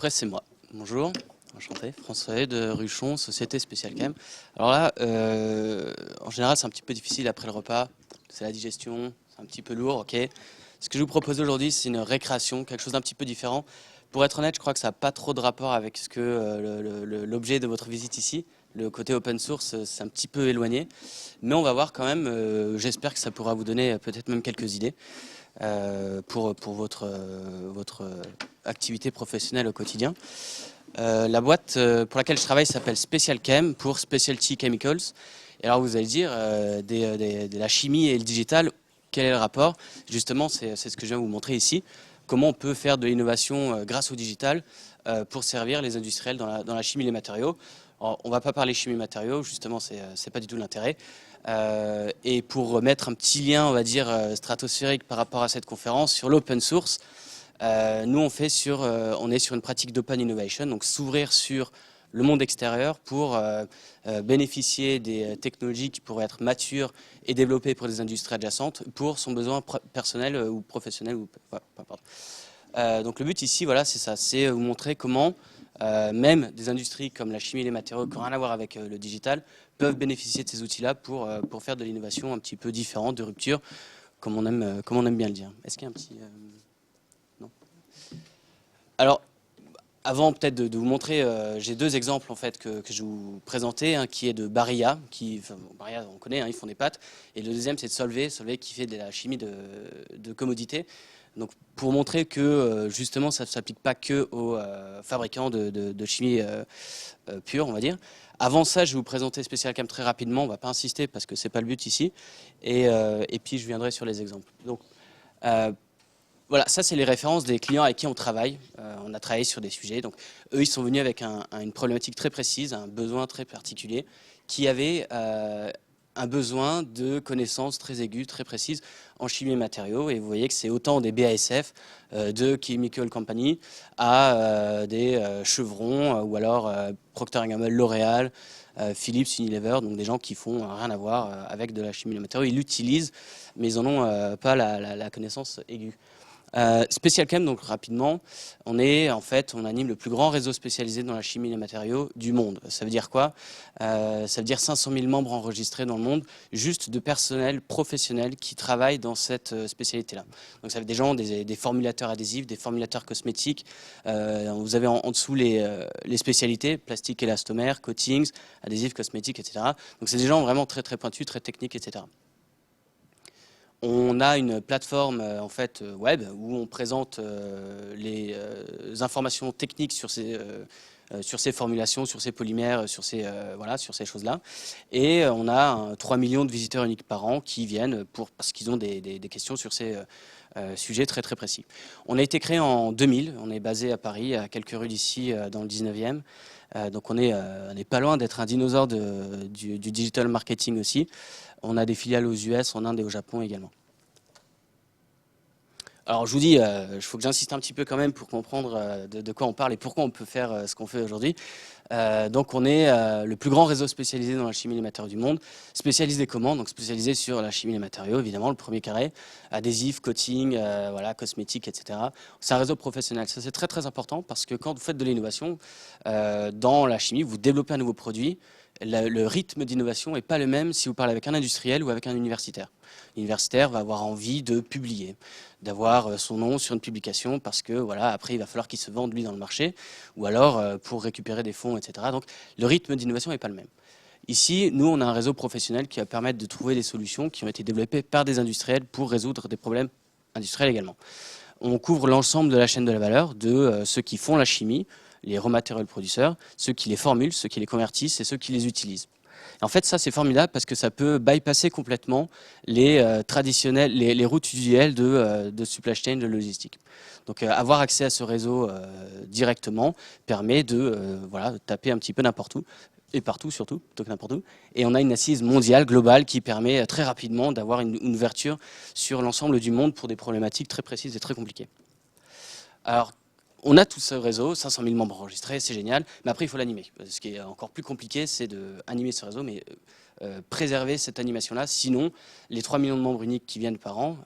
après, c'est moi. Bonjour, enchanté. François de Ruchon, Société Spécial Chem. Alors là, en général, c'est un petit peu difficile après le repas. C'est la digestion, c'est un petit peu lourd, ok. Ce que je vous propose aujourd'hui, c'est une récréation, quelque chose d'un petit peu différent. Pour être honnête, je crois que ça n'a pas trop de rapport avec ce que l'objet de votre visite ici. Le côté open source, c'est un petit peu éloigné. Mais on va voir quand même, j'espère que ça pourra vous donner peut-être même quelques idées pour votre activité professionnelle au quotidien. La boîte pour laquelle je travaille s'appelle Special Chem pour Specialty Chemicals. Et alors vous allez dire, de la chimie et le digital, quel est le rapport? Justement, c'est ce que je viens vous montrer ici. Comment on peut faire de l'innovation grâce au digital pour servir les industriels dans la chimie et les matériaux. Alors, on ne va pas parler chimie et matériaux, justement, c'est pas du tout l'intérêt. Et pour mettre un petit lien, on va dire, stratosphérique par rapport à cette conférence sur l'open source, nous on est sur une pratique d'open innovation, donc s'ouvrir sur le monde extérieur pour bénéficier des technologies qui pourraient être matures et développées pour des industries adjacentes pour son besoin personnel ou professionnel. Ou, peu importe. Donc le but ici, voilà, c'est ça, c'est vous montrer comment même des industries comme la chimie et les matériaux qui n'ont rien à voir avec le digital peuvent bénéficier de ces outils-là pour faire de l'innovation un petit peu différente, de rupture, comme on aime bien le dire. Est-ce qu'il y a un petit... Non. Alors, avant peut-être de vous montrer, j'ai deux exemples en fait que je vais vous présenter, un qui est de Barilla, Barilla on connaît, hein, ils font des pâtes, et le deuxième c'est de Solvay qui fait de la chimie de commodité. Donc pour montrer que justement ça ne s'applique pas que aux fabricants de chimie pure, on va dire. Avant ça, je vais vous présenter Special Chem très rapidement, on ne va pas insister parce que ce n'est pas le but ici, et puis je viendrai sur les exemples. Donc voilà, ça c'est les références des clients avec qui on travaille. On a travaillé sur des sujets. Donc eux, ils sont venus avec une problématique très précise, un besoin très particulier, qui avait un besoin de connaissances très aiguës, très précises en chimie et matériaux. Et vous voyez que c'est autant des BASF, de Chemical Company, à des Chevron, ou alors Procter & Gamble, L'Oréal, Philips, Unilever, donc des gens qui font rien à voir avec de la chimie et des matériaux. Ils l'utilisent, mais ils n'en ont pas la connaissance aiguë. Special Chem, donc rapidement, on anime le plus grand réseau spécialisé dans la chimie et les matériaux du monde. Ça veut dire quoi? Ça veut dire 500 000 membres enregistrés dans le monde, juste de personnel professionnel qui travaille dans cette spécialité-là. Donc ça veut dire des gens, des formulateurs adhésifs, des formulateurs cosmétiques. Vous avez en dessous les spécialités, plastique élastomère, coatings, adhésifs, cosmétiques, etc. Donc c'est des gens vraiment très très pointus, très techniques, etc. On a une plateforme en fait web où on présente les informations techniques sur ces formulations, sur ces polymères, sur ces choses-là. Et on a 3 millions de visiteurs uniques par an qui viennent parce qu'ils ont des questions sur ces sujets très très précis. On a été créé en 2000, on est basé à Paris, à quelques rues d'ici, dans le 19e. Donc on n'est pas loin d'être un dinosaure du digital marketing aussi. On a des filiales aux US, en Inde et au Japon également. Alors je vous dis, il faut que j'insiste un petit peu quand même pour comprendre de quoi on parle et pourquoi on peut faire ce qu'on fait aujourd'hui. Donc on est le plus grand réseau spécialisé dans la chimie et les matériaux du monde. Spécialisé comment? Donc spécialisé sur la chimie et les matériaux, évidemment, le premier carré, adhésifs, coating, cosmétiques, etc. C'est un réseau professionnel. Ça c'est très très important parce que quand vous faites de l'innovation dans la chimie, vous développez un nouveau produit. Le rythme d'innovation n'est pas le même si vous parlez avec un industriel ou avec un universitaire. L'universitaire va avoir envie de publier, d'avoir son nom sur une publication parce que voilà, après il va falloir qu'il se vende lui dans le marché ou alors pour récupérer des fonds, etc. Donc le rythme d'innovation n'est pas le même. Ici, nous, on a un réseau professionnel qui va permettre de trouver des solutions qui ont été développées par des industriels pour résoudre des problèmes industriels également. On couvre l'ensemble de la chaîne de la valeur de ceux qui font la chimie, les raw material producers, ceux qui les formulent, ceux qui les convertissent et ceux qui les utilisent. En fait, ça, c'est formidable parce que ça peut bypasser complètement les traditionnels, les routes usuelles de supply chain, de logistique. Donc, avoir accès à ce réseau directement permet de taper un petit peu n'importe où, et partout surtout, plutôt que n'importe où. Et on a une assise mondiale, globale, qui permet très rapidement d'avoir une ouverture sur l'ensemble du monde pour des problématiques très précises et très compliquées. Alors, on a tout ce réseau, 500 000 membres enregistrés, c'est génial, mais après il faut l'animer. Ce qui est encore plus compliqué, c'est d'animer ce réseau, mais préserver cette animation-là. Sinon, les 3 millions de membres uniques qui viennent par an,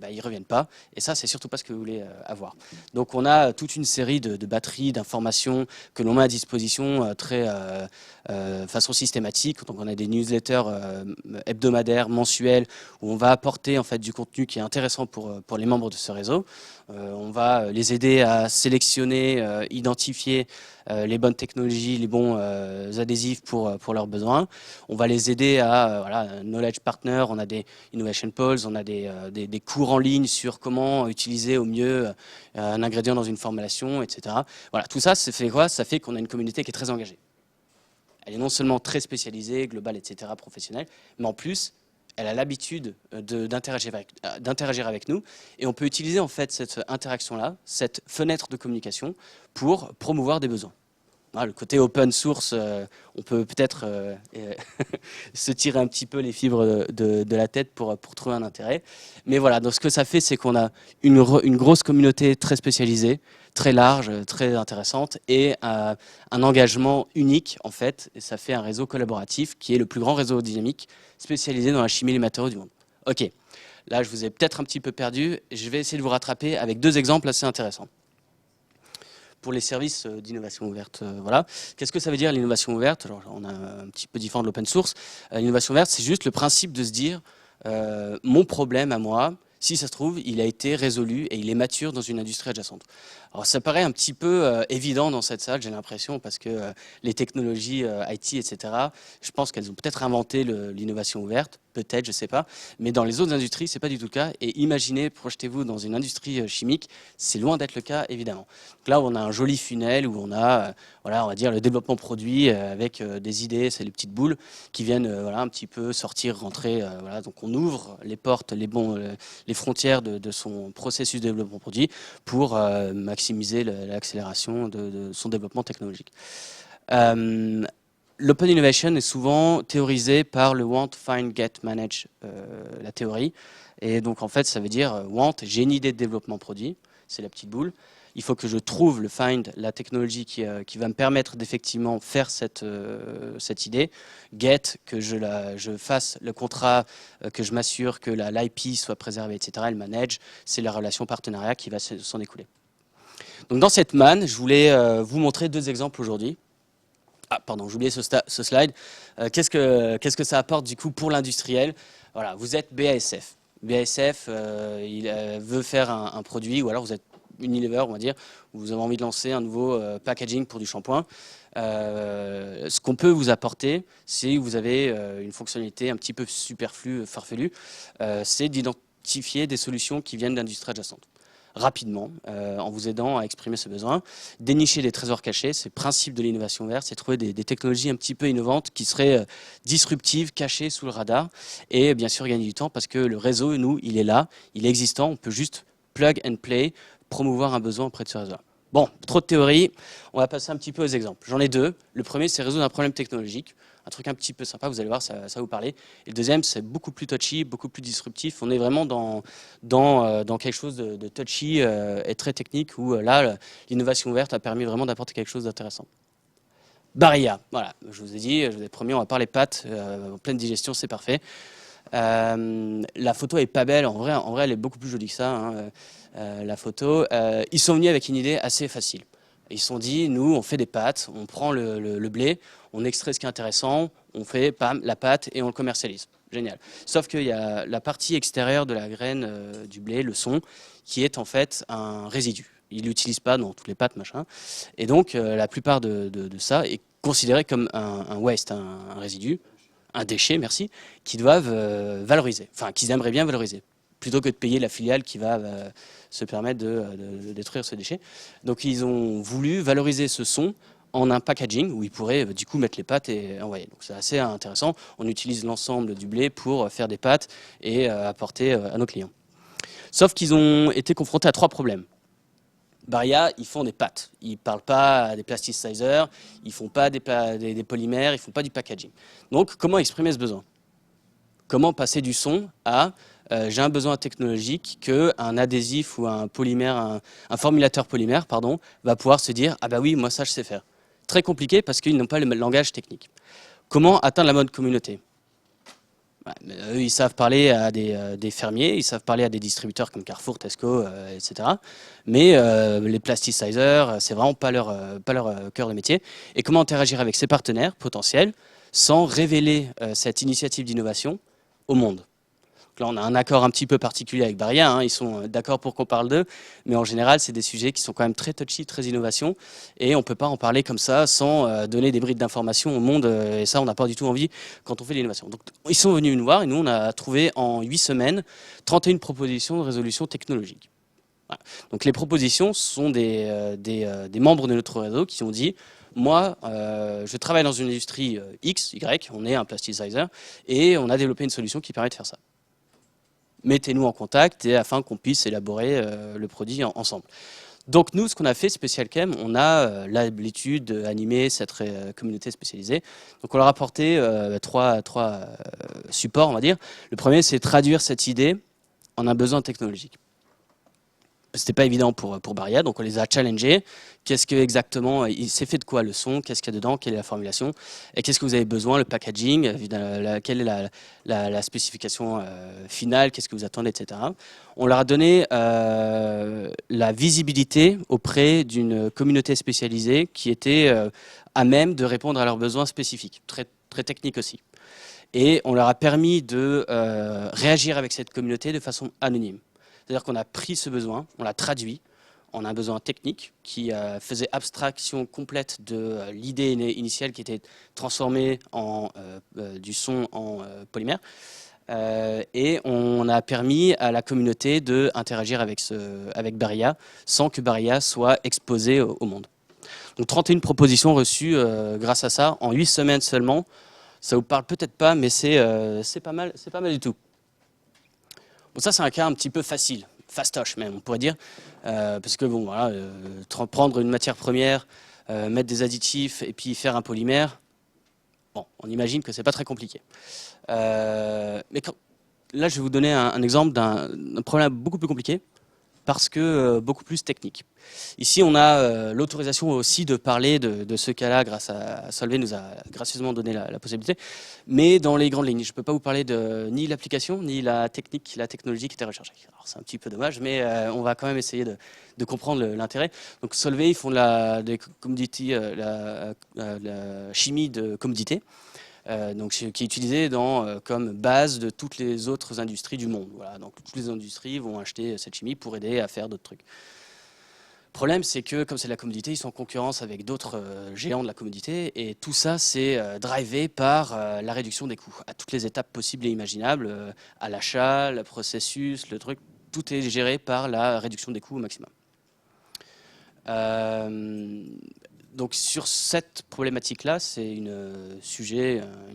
ils ne reviennent pas. Et ça, c'est surtout pas ce que vous voulez avoir. Donc, on a toute une série de batteries, d'informations que l'on met à disposition façon systématique. Donc, on a des newsletters hebdomadaires, mensuels, où on va apporter en fait du contenu qui est intéressant pour les membres de ce réseau. On va les aider à sélectionner, identifier les bonnes technologies, les bons adhésifs pour leurs besoins. On va les aider à Knowledge Partner, on a des Innovation Polls, on a des cours en ligne sur comment utiliser au mieux un ingrédient dans une formulation, etc. Voilà, tout ça, ça fait quoi? Ça fait qu'on a une communauté qui est très engagée. Elle est non seulement très spécialisée, globale, etc., professionnelle, mais en plus, elle a l'habitude d'interagir avec nous, et on peut utiliser en fait cette interaction-là, cette fenêtre de communication, pour promouvoir des besoins. Voilà, le côté open source, on peut peut-être se tirer un petit peu les fibres de la tête pour trouver un intérêt. Mais voilà, donc ce que ça fait, c'est qu'on a une grosse communauté très spécialisée, très large, très intéressante, et un engagement unique, en fait. Et ça fait un réseau collaboratif qui est le plus grand réseau dynamique spécialisé dans la chimie et les matériaux du monde. Ok, là, je vous ai peut-être un petit peu perdu. Je vais essayer de vous rattraper avec 2 exemples assez intéressants. Pour les services d'innovation ouverte, voilà. Qu'est-ce que ça veut dire l'innovation ouverte? Alors, on a un petit peu différent de l'open source. L'innovation ouverte, c'est juste le principe de se dire mon problème à moi, si ça se trouve, il a été résolu et il est mature dans une industrie adjacente. Alors ça paraît un petit peu évident dans cette salle, j'ai l'impression, parce que les technologies IT, etc., je pense qu'elles ont peut-être inventé l'innovation ouverte, peut-être, je ne sais pas, mais dans les autres industries, ce n'est pas du tout le cas. Et imaginez, projetez-vous dans une industrie chimique, c'est loin d'être le cas, évidemment. Donc là, on a un joli funnel où on a, on va dire, le développement produit avec des idées, c'est les petites boules qui viennent un petit peu sortir, rentrer. Donc on ouvre les portes, les frontières de son processus de développement produit pour maximiser l'accélération de son développement technologique. L'open innovation est souvent théorisé par le want, find, get, manage, la théorie. Et donc en fait, ça veut dire want, j'ai une idée de développement produit, c'est la petite boule. Il faut que je trouve le find, la technologie qui va me permettre d'effectivement faire cette idée. Get, que je fasse le contrat, que je m'assure que l'IP soit préservée, etc. Et le manage, c'est la relation partenariat qui va s'en écouler. Donc dans cette manne, je voulais vous montrer 2 exemples aujourd'hui. Ah, pardon, j'ai oublié ce slide. Qu'est-ce que ça apporte du coup pour l'industriel? Voilà, vous êtes BASF. BASF, il veut faire un produit, ou alors vous êtes Unilever, on va dire, où vous avez envie de lancer un nouveau packaging pour du shampoing. Ce qu'on peut vous apporter, c'est vous avez une fonctionnalité un petit peu superflue, farfelue, c'est d'identifier des solutions qui viennent d'industries adjacentes. Rapidement, en vous aidant à exprimer ce besoin, dénicher des trésors cachés, c'est le principe de l'innovation verte, c'est trouver des technologies un petit peu innovantes qui seraient disruptives, cachées sous le radar, et bien sûr gagner du temps parce que le réseau, nous, il est là, il est existant, on peut juste plug and play, promouvoir un besoin auprès de ce réseau. Bon, trop de théorie, on va passer un petit peu aux exemples. J'en ai 2. Le premier, c'est résoudre un problème technologique, un truc un petit peu sympa, vous allez voir, ça va vous parler. Et le deuxième, c'est beaucoup plus touchy, beaucoup plus disruptif. On est vraiment dans quelque chose de touchy et très technique, où là, l'innovation ouverte a permis vraiment d'apporter quelque chose d'intéressant. Barilla, voilà, je vous ai promis, on va parler pâtes, en pleine digestion, c'est parfait. La photo est pas belle, en vrai elle est beaucoup plus jolie que ça, hein, la photo. Ils sont venus avec une idée assez facile. Ils se sont dit, nous on fait des pâtes, on prend le blé, on extrait ce qui est intéressant, on fait la pâte et on le commercialise. Génial. Sauf qu'il y a la partie extérieure de la graine du blé, le son, qui est en fait un résidu. Ils ne l'utilisent pas dans toutes les pâtes, machin. Et donc la plupart de ça est considéré comme un waste, un résidu, un déchet, merci, qu'ils doivent valoriser, enfin qu'ils aimeraient bien valoriser, plutôt que de payer la filiale qui va se permettre de détruire ce déchet. Donc ils ont voulu valoriser ce son en un packaging où ils pourraient du coup mettre les pâtes et envoyer. Donc c'est assez intéressant, on utilise l'ensemble du blé pour faire des pâtes et apporter à nos clients. Sauf qu'ils ont été confrontés à 3 problèmes. Barilla, ils font des pâtes. Ils ne parlent pas des plasticizers, ils ne font pas des polymères, ils ne font pas du packaging. Donc, comment exprimer ce besoin? Comment passer du son à j'ai un besoin technologique qu'un adhésif ou un polymère, un formulateur polymère, pardon, va pouvoir se dire ah bah oui, moi ça je sais faire. Très compliqué parce qu'ils n'ont pas le langage technique. Comment atteindre la bonne communauté? Ouais, mais eux, ils savent parler à des fermiers, ils savent parler à des distributeurs comme Carrefour, Tesco, etc. Mais les plasticizers, c'est vraiment pas leur cœur de métier. Et comment interagir avec ses partenaires potentiels sans révéler cette initiative d'innovation au monde? Là, on a un accord un petit peu particulier avec Baria, hein, ils sont d'accord pour qu'on parle d'eux, mais en général, c'est des sujets qui sont quand même très touchy, très innovation, et on ne peut pas en parler comme ça sans donner des brides d'informations au monde, et ça, on n'a pas du tout envie quand on fait de l'innovation. Donc, ils sont venus nous voir, et nous, on a trouvé en 8 semaines 31 propositions de résolution technologique. Voilà. Donc, les propositions sont des membres de notre réseau qui ont dit moi, je travaille dans une industrie X, Y, on est un plasticizer, et on a développé une solution qui permet de faire ça. Mettez-nous en contact et afin qu'on puisse élaborer le produit ensemble. Donc nous, ce qu'on a fait, Special Chem, on a l'habitude d'animer cette communauté spécialisée. Donc on leur a apporté trois supports, on va dire. Le premier, c'est traduire cette idée en un besoin technologique. C'était pas évident pour Baria, donc on les a challengés. Qu'est-ce que exactement, c'est fait de quoi le son, qu'est-ce qu'il y a dedans, quelle est la formulation, et qu'est-ce que vous avez besoin, le packaging, quelle est la spécification finale, qu'est-ce que vous attendez, etc. On leur a donné la visibilité auprès d'une communauté spécialisée qui était à même de répondre à leurs besoins spécifiques, très, très techniques aussi. Et on leur a permis de réagir avec cette communauté de façon anonyme. C'est-à-dire qu'on a pris ce besoin, on l'a traduit en un besoin technique qui faisait abstraction complète de l'idée initiale qui était transformée du son en polymère. Et on a permis à la communauté d'interagir avec Baria sans que Baria soit exposée au monde. Donc 31 propositions reçues grâce à ça en 8 semaines seulement. Ça vous parle peut-être pas, mais c'est pas mal du tout. Bon, ça, c'est un cas un petit peu facile, fastoche même, on pourrait dire, parce que bon, voilà, prendre une matière première, mettre des additifs et puis faire un polymère, bon, on imagine que c'est pas très compliqué. Mais là, je vais vous donner un exemple d'un problème beaucoup plus compliqué, parce que beaucoup plus technique. Ici, on a l'autorisation aussi de parler de ce cas-là grâce à Solvay nous a gracieusement donné la possibilité, mais dans les grandes lignes. Je ne peux pas vous parler de ni l'application, ni la technique, la technologie qui était recherchée. Alors c'est un petit peu dommage, mais on va quand même essayer de comprendre l'intérêt. Donc Solvay, ils font la chimie de commodité. Donc, qui est utilisé comme base de toutes les autres industries du monde. Voilà, donc toutes les industries vont acheter cette chimie pour aider à faire d'autres trucs. Le problème, c'est que comme c'est de la commodité, ils sont en concurrence avec d'autres géants de la commodité, et tout ça, c'est drivé par la réduction des coûts, à toutes les étapes possibles et imaginables, à l'achat, le processus, le truc, tout est géré par la réduction des coûts au maximum. Donc sur cette problématique-là, c'est une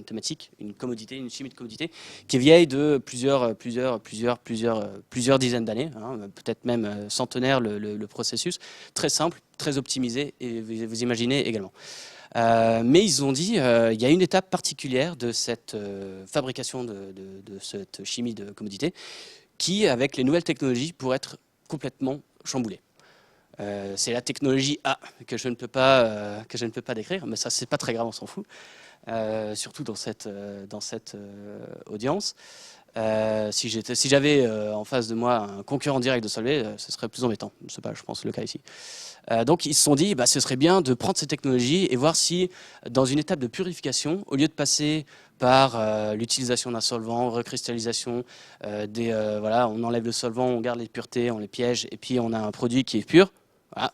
thématique, une commodité, une chimie de commodité qui est vieille de plusieurs dizaines d'années, hein, peut-être même centenaire le processus, très simple, très optimisé, et vous imaginez également. Mais ils ont dit, il y a une étape particulière de cette fabrication de cette chimie de commodité qui, avec les nouvelles technologies, pourrait être complètement chamboulée. C'est la technologie A que je ne peux pas décrire, mais ça c'est pas très grave, on s'en fout, surtout dans cette audience. Si j'avais en face de moi un concurrent direct de Solvay, ce serait plus embêtant. C'est pas, je pense, le cas ici. Donc ils se sont dit, ce serait bien de prendre ces technologies et voir si, dans une étape de purification, au lieu de passer par l'utilisation d'un solvant, recristallisation, voilà, on enlève le solvant, on garde les puretés, on les piège, et puis on a un produit qui est pur. Voilà.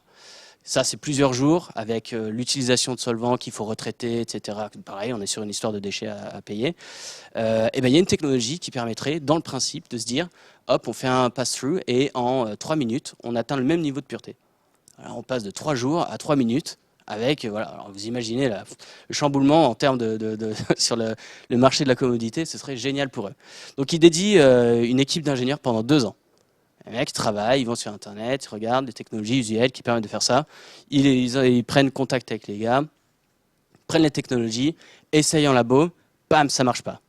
Ça, c'est plusieurs jours avec l'utilisation de solvants qu'il faut retraiter, etc. Pareil, on est sur une histoire de déchets à payer. Et ben, il y a une technologie qui permettrait, dans le principe, de se dire, hop, on fait un pass-through et en 3 minutes, on atteint le même niveau de pureté. Alors, on passe de 3 jours à 3 minutes avec, voilà, alors vous imaginez le chamboulement en termes sur le marché de la commodité, ce serait génial pour eux. Donc, ils dédient une équipe d'ingénieurs pendant 2 ans. Les mecs travaillent, ils vont sur Internet, ils regardent les technologies usuelles qui permettent de faire ça. Ils prennent contact avec les gars, prennent les technologies, essayent en labo, bam, ça marche pas.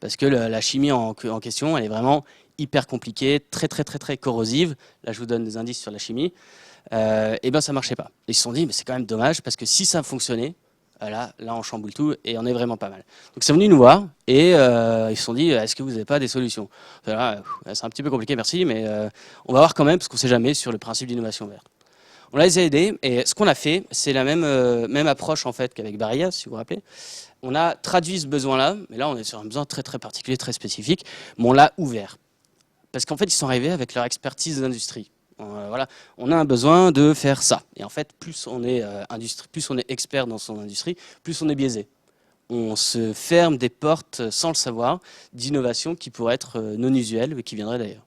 Parce que la chimie en question, elle est vraiment hyper compliquée, très corrosive. Là, je vous donne des indices sur la chimie. Et ben, ça marchait pas. Ils se sont dit, mais c'est quand même dommage, parce que si ça fonctionnait, là, on chamboule tout et on est vraiment pas mal. Donc, c'est venu nous voir et ils se sont dit, est-ce que vous n'avez pas des solutions? Là, c'est un petit peu compliqué, merci, mais on va voir quand même, parce qu'on ne sait jamais sur le principe d'innovation verte. On les a aidés et ce qu'on a fait, c'est la même approche en fait qu'avec Barilla, si vous vous rappelez. On a traduit ce besoin-là, mais là, on est sur un besoin très très particulier, très spécifique, mais on l'a ouvert. Parce qu'en fait, ils sont arrivés avec leur expertise d'industrie. Voilà, on a un besoin de faire ça. Et en fait, plus on est plus on est expert dans son industrie, plus on est biaisé. On se ferme des portes sans le savoir d'innovations qui pourraient être non usuelles et qui viendraient d'ailleurs.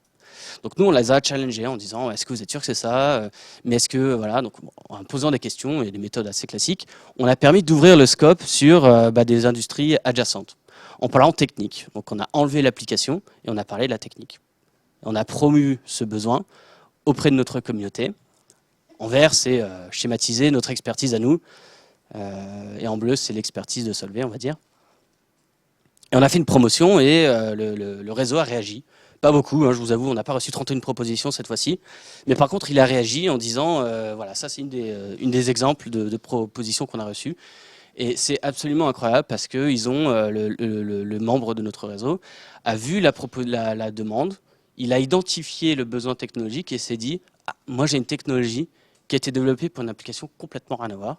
Donc nous, on les a challengés en disant est-ce que vous êtes sûr que c'est ça? Mais est-ce que, voilà, donc en posant des questions et des méthodes assez classiques, on a permis d'ouvrir le scope sur des industries adjacentes. En parlant technique, donc on a enlevé l'application et on a parlé de la technique. On a promu ce besoin auprès de notre communauté. En vert, c'est schématiser notre expertise à nous. Et en bleu, c'est l'expertise de Solvay, on va dire. Et on a fait une promotion et le réseau a réagi. Pas beaucoup, hein, je vous avoue, on n'a pas reçu 31 propositions cette fois-ci. Mais par contre, il a réagi en disant, voilà, ça c'est une des exemples de propositions qu'on a reçues. Et c'est absolument incroyable parce que le membre de notre réseau a vu la demande, il a identifié le besoin technologique et s'est dit, ah, moi j'ai une technologie qui a été développée pour une application complètement rien à voir.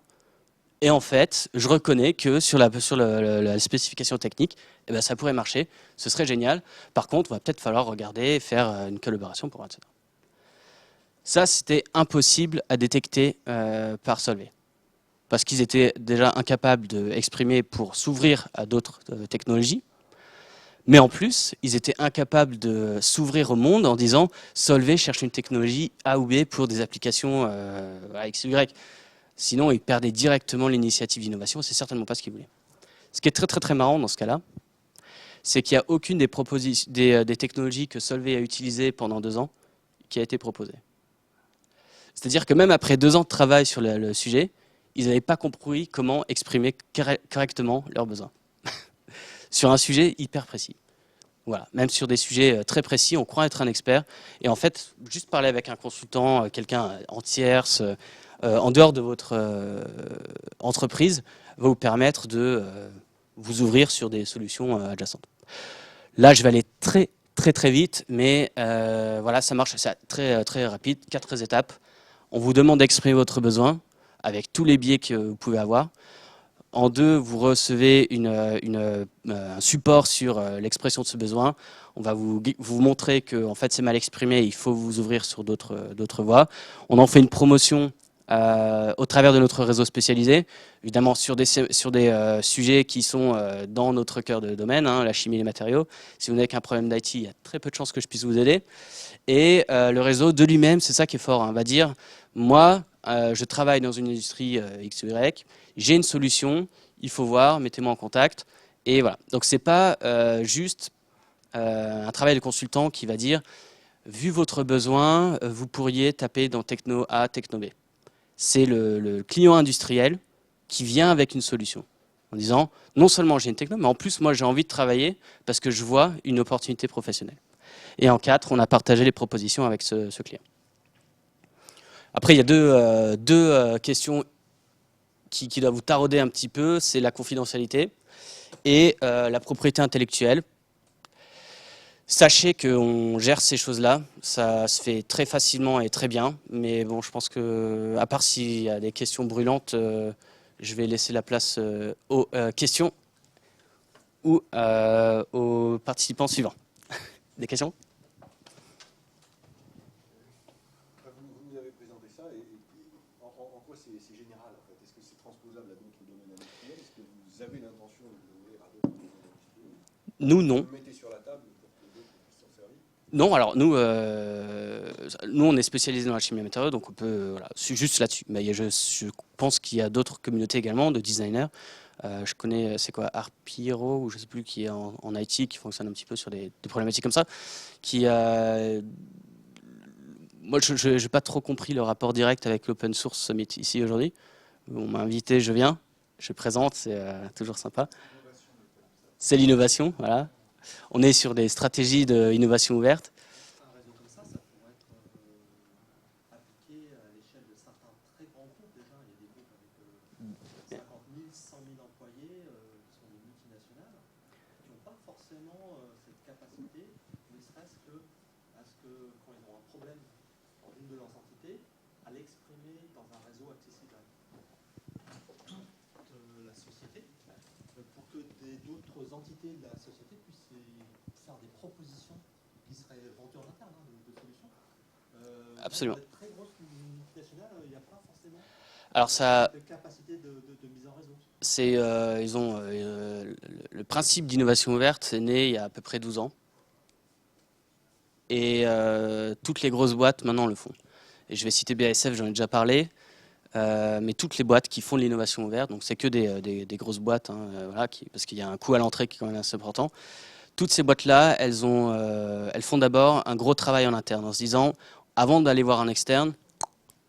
Et en fait, je reconnais que sur la spécification technique, eh ben, ça pourrait marcher, ce serait génial. Par contre, il va peut-être falloir regarder, faire une collaboration pour etc. Ça, c'était impossible à détecter par Solvay. Parce qu'ils étaient déjà incapables d'exprimer pour s'ouvrir à d'autres technologies. Mais en plus, ils étaient incapables de s'ouvrir au monde en disant Solvay cherche une technologie A ou B pour des applications X ou Y. Sinon, ils perdaient directement l'initiative d'innovation. C'est certainement pas ce qu'ils voulaient. Ce qui est très très très marrant dans ce cas-là, c'est qu'il n'y a aucune des technologies que Solvay a utilisées pendant 2 ans qui a été proposée. C'est-à-dire que même après 2 ans de travail sur le sujet, ils n'avaient pas compris comment exprimer correctement leurs besoins. Sur un sujet hyper précis. Voilà. Même sur des sujets très précis, on croit être un expert. Et en fait, juste parler avec un consultant, quelqu'un en tierce, en dehors de votre entreprise, va vous permettre de vous ouvrir sur des solutions adjacentes. Là, je vais aller très très très vite, mais voilà, ça marche, c'est très très rapide, 4 étapes. On vous demande d'exprimer votre besoin avec tous les biais que vous pouvez avoir. En 2, vous recevez un support sur l'expression de ce besoin. On va vous montrer que en fait, c'est mal exprimé, il faut vous ouvrir sur d'autres voies. On en fait une promotion au travers de notre réseau spécialisé, évidemment sur des sujets qui sont dans notre cœur de domaine, hein, la chimie et les matériaux. Si vous n'avez qu'un problème d'IT, il y a très peu de chances que je puisse vous aider. Et le réseau de lui-même, c'est ça qui est fort, hein, on va dire, moi, je travaille dans une industrie X ou Y, j'ai une solution, il faut voir, mettez-moi en contact. Et voilà. Donc c'est pas juste un travail de consultant qui va dire, vu votre besoin, vous pourriez taper dans Techno A, Techno B. C'est le client industriel qui vient avec une solution, en disant, non seulement j'ai une techno, mais en plus, moi, j'ai envie de travailler parce que je vois une opportunité professionnelle. Et en 4, on a partagé les propositions avec ce client. Après, il y a deux questions qui doivent vous tarauder un petit peu, c'est la confidentialité et la propriété intellectuelle. Sachez qu'on gère ces choses-là, ça se fait très facilement et très bien, mais bon, je pense que, à part s'il y a des questions brûlantes, je vais laisser la place aux questions ou aux participants suivants. Des questions? Vous avez présenté ça, et en quoi c'est général en fait? Est-ce que c'est transposable à d'autres domaines industriels? Est-ce que vous avez l'intention de l'ouvrir à d'autres domaines industriels? Nous, non. Vous le mettez sur la table pour que d'autres puissent s'en servir? Non, alors nous, on est spécialisé dans la chimie et matériaux, donc on peut, voilà, c'est juste là-dessus. Mais je pense qu'il y a d'autres communautés également de designers. Je connais, c'est quoi, Arpiro, ou je ne sais plus, qui est en IT, qui fonctionne un petit peu sur des problématiques comme ça. Moi, je n'ai pas trop compris le rapport direct avec l'Open Source Summit ici aujourd'hui. On m'a invité, je viens, je présente, c'est toujours sympa. C'est l'innovation, voilà. On est sur des stratégies d'innovation ouverte. Un réseau comme ça pourrait être appliqué à l'échelle de certains très grands groupes déjà. Il y a des groupes avec 50 1100 000 employés qui sont des multinationales, qui n'ont pas forcément cette capacité, ne serait-ce que à ce que, quand ils ont un problème dans une de leurs entités, à l'exprimer dans un réseau accessible à toute la société, pour que d'autres entités de la société puissent faire des propositions qui seraient vendues en interne, de solutions. Absolument. Dans les très grosses multinationales, il n'y a pas forcément Alors ça, de capacité de mise en réseau. ils ont le principe d'innovation ouverte, c'est né il y a à peu près 12 ans. Et toutes les grosses boîtes maintenant le font. Et je vais citer BASF, j'en ai déjà parlé. Mais toutes les boîtes qui font de l'innovation ouverte, donc c'est que des grosses boîtes, hein, voilà, parce qu'il y a un coût à l'entrée qui est quand même assez important. Toutes ces boîtes-là, elles font d'abord un gros travail en interne en se disant, avant d'aller voir un externe,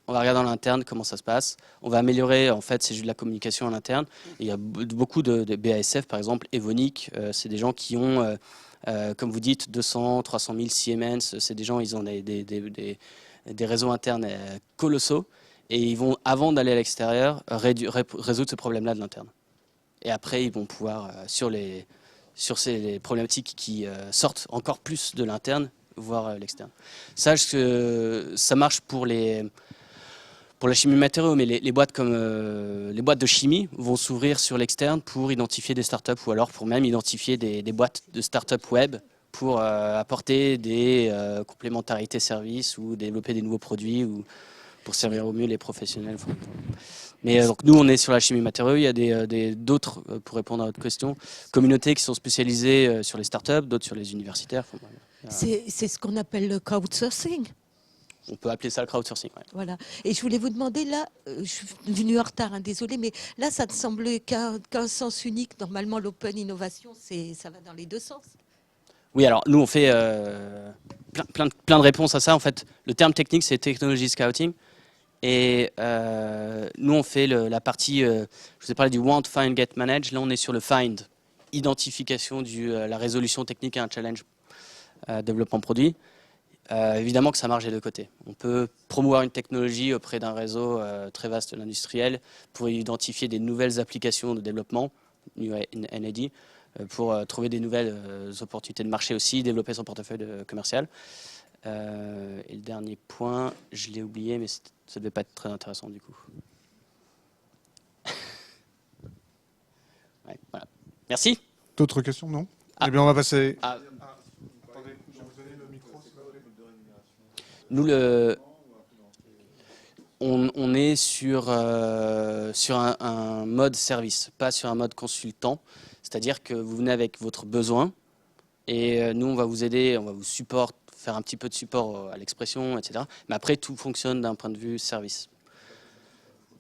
on va regarder en interne comment ça se passe. On va améliorer, en fait, c'est juste de la communication en interne. Et il y a beaucoup de BASF, par exemple, Evonik, c'est des gens qui ont, comme vous dites, 200, 300 000 Siemens. C'est des gens, ils ont des réseaux internes colossaux. Et ils vont, avant d'aller à l'extérieur, résoudre ce problème-là de l'interne. Et après, ils vont pouvoir, sur ces problématiques qui sortent encore plus de l'interne, voir l'externe. Sache que ça marche pour la chimie matériaux, mais les boîtes comme les boîtes de chimie vont s'ouvrir sur l'externe pour identifier des startups ou alors pour même identifier des boîtes de startups web pour apporter des complémentarités services ou développer des nouveaux produits ou pour servir au mieux les professionnels. Mais donc nous, on est sur la chimie matériaux. Il y a d'autres, pour répondre à votre question, communautés qui sont spécialisées sur les startups, d'autres sur les universitaires. C'est ce qu'on appelle le crowdsourcing. On peut appeler ça le crowdsourcing. Ouais. Voilà. Et je voulais vous demander, là, je suis venue en retard, hein, désolé, mais là, ça te semblait qu'un sens unique. Normalement, l'open innovation, ça va dans les deux sens. Oui, alors nous, on fait plein de réponses à ça. En fait, le terme technique, c'est technology scouting. Et nous, on fait la partie, je vous ai parlé du want, find, get, manage. Là, on est sur le find, identification la résolution technique à un challenge développement produit. Évidemment que ça marche des deux côtés. On peut promouvoir une technologie auprès d'un réseau très vaste de l'industriel pour identifier des nouvelles applications de développement, NAD, pour trouver des nouvelles opportunités de marché aussi, développer son portefeuille commercial. Et le dernier point, je l'ai oublié, mais ça ne devait pas être très intéressant du coup. Ouais, voilà. Merci. D'autres questions, non? Ah. Eh bien, on va passer... Ah. Attendez, je vais vous donner le micro, s'il vous plaît. Nous, on est sur un mode service, pas sur un mode consultant. C'est-à-dire que vous venez avec votre besoin et nous, on va vous aider, on va vous faire un petit peu de support à l'expression, etc. Mais après, tout fonctionne d'un point de vue service.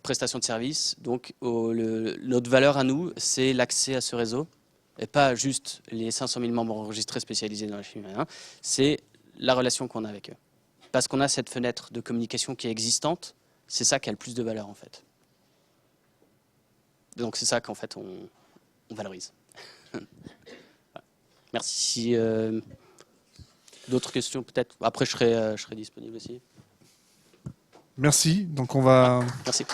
Prestation de service. Donc, notre valeur à nous, c'est l'accès à ce réseau et pas juste les 500 000 membres enregistrés spécialisés dans la chimie. C'est la relation qu'on a avec eux. Parce qu'on a cette fenêtre de communication qui est existante, c'est ça qui a le plus de valeur en fait. Donc c'est ça qu'en fait on valorise. Voilà. Merci. D'autres questions peut-être? Après je serai disponible aussi. Merci. Donc on va... Merci.